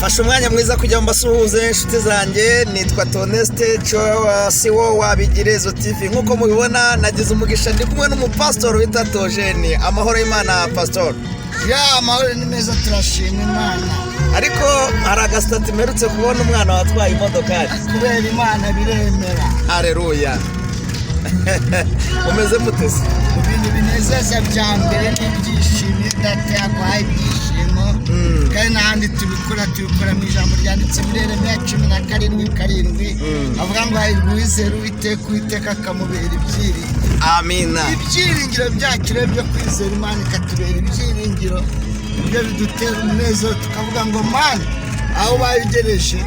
fasha umwanya mwiza kugira ngo mbasuhuze inshuti zanjye. Nitwa Toneste siwo wabigirezo TV. Nkuko mubibona nagize umugisha ndi kumwe n'umupastor wita Theogene. Amahoro y'Imana pastor. Ya amahoro ni meza turashima Imana. Ariko hari agasitati mperutse kubona umwana watwaye imodoka. Kubera Imana biremera. Haleluya. Umeze mutese? Ibintu binezeza bya mbere n'ibyishimo datyaguhaye ibyishimo. Kandi n'ahandi tubikora mu ijambo ryanditse muri Yeremiya 17:7 avuga ngo ayirwizera Uwiteka akamubera ibyiringiro. Amina. Ibyiringiro byacu rero byo kwizera Imana ikatubera ibyiringiro ibyo bidutera umunezero tukavuga ngo Mana aho bayigereje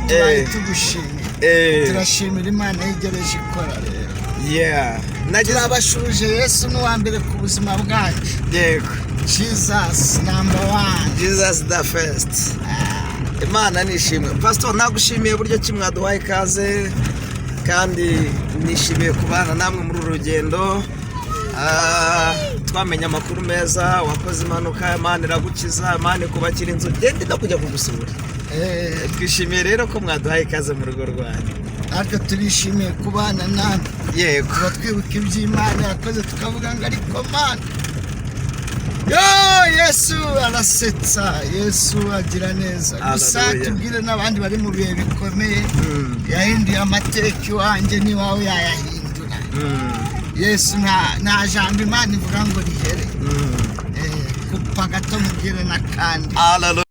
tugushimiye. Turashimira Imana yigereje ikora rero. Yeah. Nagira abashuje Yesu n'uwa mbere ku buzima bwacu. Yego. Jesus number 1. Jesus the first. Imana nishimwe. Pastor nagushimiye buryo kimwaduhaye kaze kandi nishimiye kubana namwe muri urugendo. Twamenye amakuru meza, wakoze impanuka, Imana iragukiza, Imana kubakira inzu, genda no kujya kugusura. Twishimiye rero ko mwaduhaye kaze mu rugo rwanyu. Ariko turishimiye kubana namwe. Yego. Kuba twibuka iby'Imana yakoze tukavuga ngo ariko Mana. Yesu arasetsa, Yesu agira neza. Gusa tubwire n'abandi bari mu bihe bikomeye. Yahinduye amateka iwanjye n'iwawe yayahindura. Yesu nta jambo Imana ivuga ngo rihere. Kupa gato mubwire n'akandi.